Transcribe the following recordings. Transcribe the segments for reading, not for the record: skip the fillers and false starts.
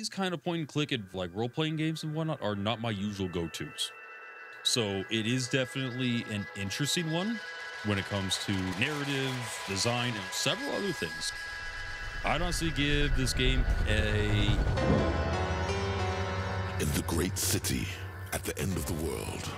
these kind of point and click and like role-playing games and whatnot are not my usual go-tos. So it is definitely an interesting one when it comes to narrative, design, and several other things. I'd honestly give this game a... In the great city at the end of the world.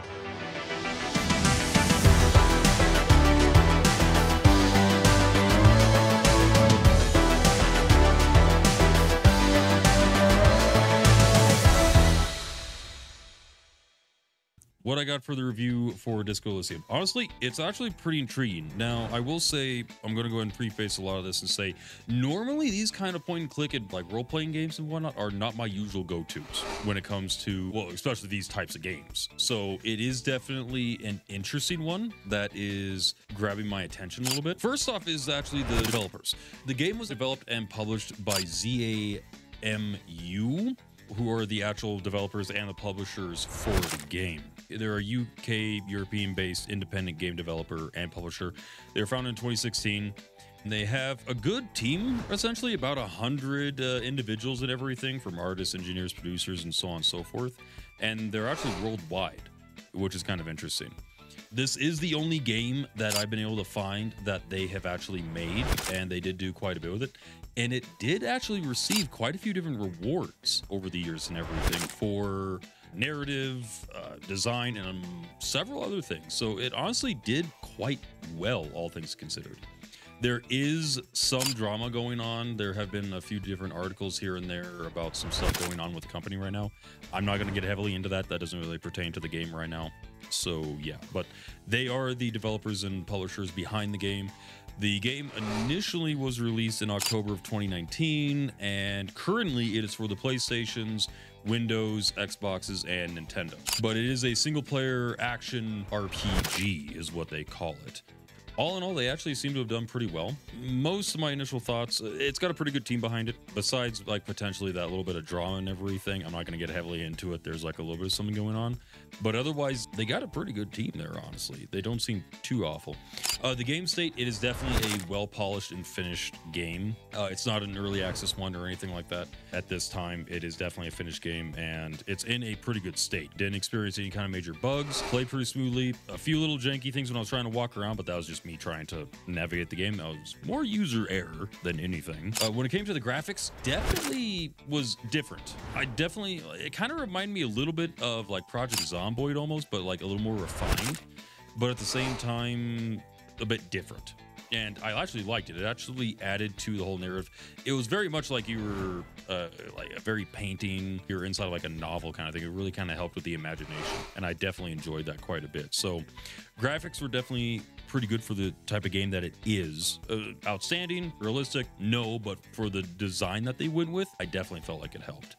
What I got for the review for Disco Elysium. Honestly, it's actually pretty intriguing. Now, I will say, I'm going to go ahead and preface a lot of this and say, normally these kind of point and click and like role-playing games and whatnot are not my usual go-tos when it comes to, well, especially these types of games. So it is definitely an interesting one that is grabbing my attention a little bit. First off is actually the developers. The game was developed and published by ZAMU, who are the actual developers and the publishers for the game. They're a UK, European-based independent game developer and publisher. They were founded in 2016. They have a good team, essentially, about 100 individuals and everything, from artists, engineers, producers, and so on and so forth. And they're actually worldwide, which is kind of interesting. This is the only game that I've been able to find that they have actually made, and they did do quite a bit with it. And it did actually receive quite a few different rewards over the years and everything for narrative, design, and several other things. So it honestly did quite well, all things considered. There is some drama going on. There have been a few different articles here and there about some stuff going on with the company right now. I'm not going to get heavily into that. That doesn't really pertain to the game right now. So yeah, but they are the developers and publishers behind the game. The game initially was released in October of 2019, and currently it is for the PlayStations, Windows, Xboxes, and Nintendo. But it is a single-player action RPG is what they call it. All in all, they actually seem to have done pretty well. Most of my initial thoughts, it's got a pretty good team behind it. Besides, like, potentially that little bit of drama and everything, I'm not going to get heavily into it. There's, like, a little bit of something going on. But otherwise, they got a pretty good team there, honestly. They don't seem too awful. The game state, it is definitely a well-polished and finished game. It's not an early access one or anything like that. At this time, it is definitely a finished game, and it's in a pretty good state. Didn't experience any kind of major bugs. Played pretty smoothly. A few little janky things when I was trying to walk around, but that was just me trying to navigate the game. That was more user error than anything. When it came to the graphics, definitely was different. It kind of reminded me a little bit of like Project Zomboid almost, but like a little more refined, but at the same time, a bit different. And I actually liked it. It actually added to the whole narrative. It was very much like you were like a very painting. You're inside of like a novel kind of thing. It really kind of helped with the imagination, and I definitely enjoyed that quite a bit. So graphics were definitely pretty good for the type of game that it is. Outstanding, realistic, no, but for the design that they went with, I definitely felt like it helped.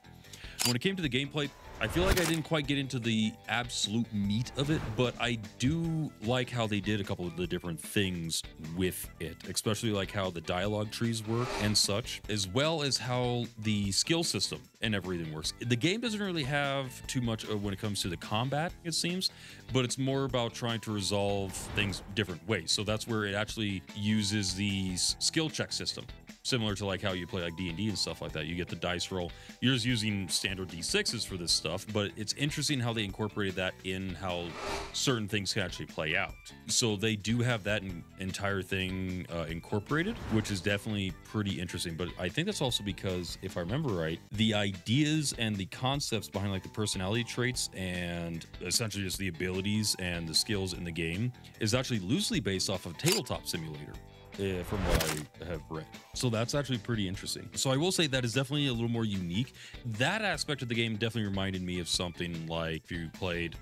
When it came to the gameplay, I feel like I didn't quite get into the absolute meat of it, but I do like how they did a couple of the different things with it, especially like how the dialogue trees work and such, as well as how the skill system and everything works. The game doesn't really have too much when it comes to the combat, it seems, but it's more about trying to resolve things different ways. So that's where it actually uses the skill check system. Similar to like how you play like D&D and stuff like that. You get the dice roll. You're just using standard D6s for this stuff, but it's interesting how they incorporated that in how certain things can actually play out. So they do have that entire thing incorporated, which is definitely pretty interesting. But I think that's also because, if I remember right, the ideas and the concepts behind like the personality traits and essentially just the abilities and the skills in the game is actually loosely based off of Tabletop Simulator. From what I have read. So that's actually pretty interesting. So I will say that is definitely a little more unique. That aspect of the game definitely reminded me of something like if you played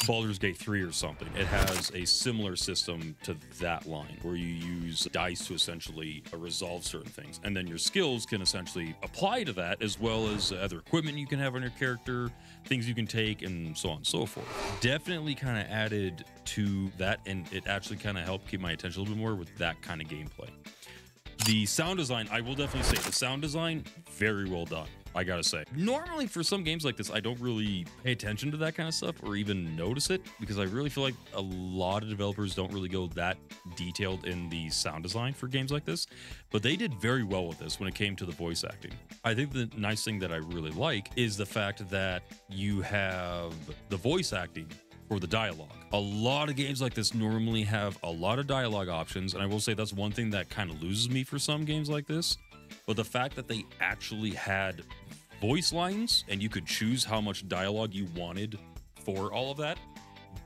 Baldur's Gate 3 or something. It has a similar system to that line where you use dice to essentially resolve certain things. And then your skills can essentially apply to that, as well as other equipment you can have on your character, things you can take, and so on and so forth. Definitely kind of added to that, and it actually kind of helped keep my attention a little bit more with that kind of gameplay. The sound design, I will definitely say, the sound design, very well done. I gotta say. Normally for some games like this, I don't really pay attention to that kind of stuff or even notice it, because I really feel like a lot of developers don't really go that detailed in the sound design for games like this, but they did very well with this when it came to the voice acting. I think the nice thing that I really like is the fact that you have the voice acting for the dialogue. A lot of games like this normally have a lot of dialogue options, and I will say that's one thing that kind of loses me for some games like this. But the fact that they actually had voice lines and you could choose how much dialogue you wanted for all of that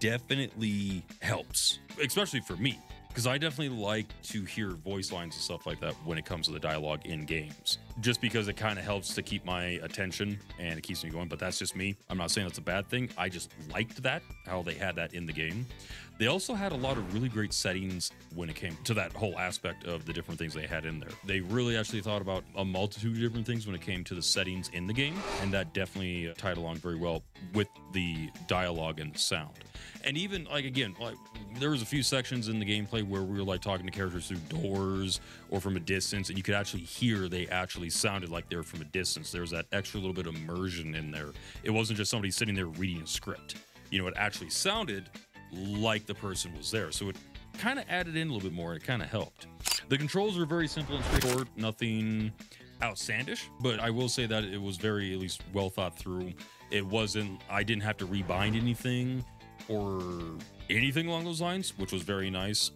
definitely helps, especially for me, because I definitely like to hear voice lines and stuff like that when it comes to the dialogue in games, just because it kind of helps to keep my attention and it keeps me going. But that's just me. I'm not saying that's a bad thing. I just liked that, how they had that in the game. They also had a lot of really great settings when it came to that whole aspect of the different things they had in there. They really actually thought about a multitude of different things when it came to the settings in the game, and that definitely tied along very well with the dialogue and the sound. And even, like, again, like, there was a few sections in the gameplay where we were like talking to characters through doors or from a distance, and you could actually hear they actually sounded like they were from a distance. There was that extra little bit of immersion in there. It wasn't just somebody sitting there reading a script. You know, it actually sounded like the person was there. So it kind of added in a little bit more. It kind of helped. The controls are very simple and straightforward, nothing outlandish, but I will say that it was very, at least, well thought through. It wasn't, I didn't have to rebind anything or anything along those lines, which was very nice.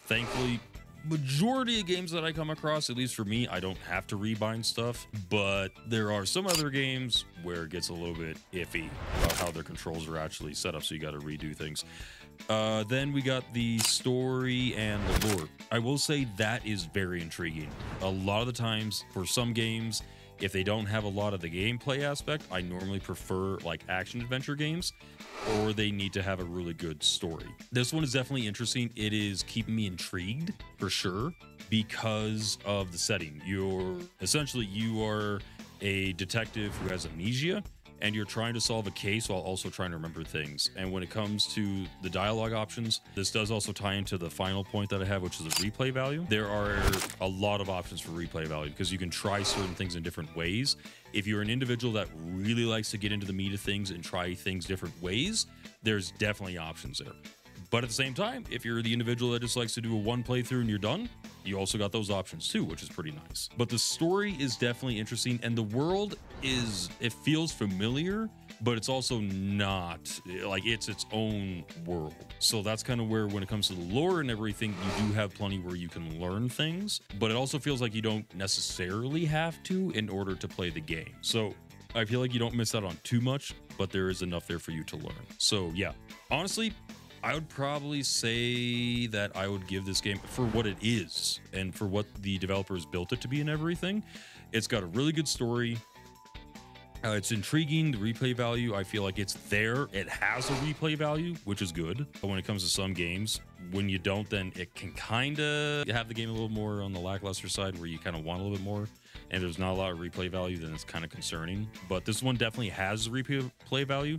Thankfully, majority of games that I come across, at least for me, I don't have to rebind stuff, but there are some other games where it gets a little bit iffy about how their controls are actually set up, so you got to redo things. Then we got the story and the lore. I will say that is very intriguing. A lot of the times for some games, if they don't have a lot of the gameplay aspect, I normally prefer like action adventure games, or they need to have a really good story. This one is definitely interesting. It is keeping me intrigued for sure because of the setting. You are a detective who has amnesia, and you're trying to solve a case while also trying to remember things. And when it comes to the dialogue options, this does also tie into the final point that I have, which is the replay value. There are a lot of options for replay value because you can try certain things in different ways. If you're an individual that really likes to get into the meat of things and try things different ways, there's definitely options there. But at the same time, if you're the individual that just likes to do a one playthrough and you're done, you also got those options too, which is pretty nice. But the story is definitely interesting, and the world it feels familiar, but it's also not, like, it's its own world. So that's kind of where, when it comes to the lore and everything, you do have plenty where you can learn things, but it also feels like you don't necessarily have to in order to play the game. So I feel like you don't miss out on too much, but there is enough there for you to learn. So yeah, honestly, I would probably say that I would give this game, for what it is and for what the developers built it to be and everything, it's got a really good story. It's intriguing. The replay value, I feel like it's there. It has a replay value, which is good. But when it comes to some games, when you don't, then it can kind of have the game a little more on the lackluster side where you kind of want a little bit more. And there's not a lot of replay value, then it's kind of concerning. But this one definitely has replay value,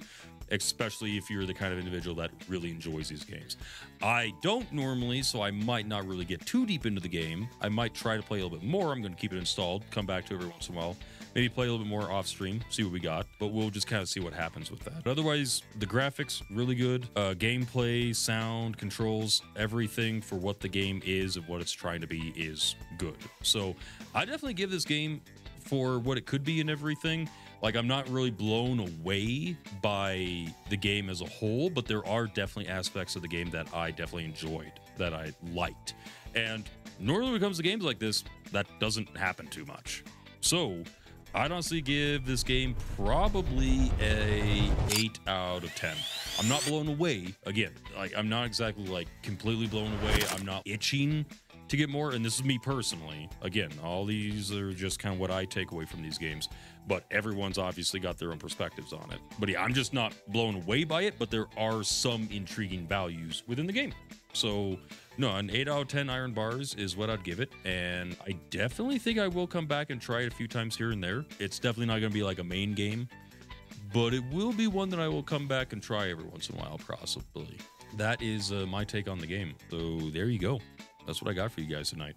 especially if you're the kind of individual that really enjoys these games. I don't normally, so I might not really get too deep into the game. I might try to play a little bit more. I'm going to keep it installed, come back to it every once in a while, maybe play a little bit more off stream, see what we got, but we'll just kind of see what happens with that. But otherwise, the graphics, really good. Gameplay, sound, controls, everything for what the game is and what it's trying to be is good. So I definitely give this game, for what it could be and everything, like, I'm not really blown away by the game as a whole, but there are definitely aspects of the game that I definitely enjoyed, that I liked. And normally when it comes to games like this, that doesn't happen too much. So I'd honestly give this game probably a 8 out of 10. I'm not blown away. Again, like, I'm not exactly like completely blown away. I'm not itching to get more, and this is me personally. Again, all these are just kind of what I take away from these games, but everyone's obviously got their own perspectives on it. But yeah, I'm just not blown away by it, but there are some intriguing values within the game. So no, an 8 out of 10 iron bars is what I'd give it, and I definitely think I will come back and try it a few times here and there. It's definitely not going to be like a main game, but it will be one that I will come back and try every once in a while, possibly. That is my take on the game. So there you go. That's what I got for you guys tonight.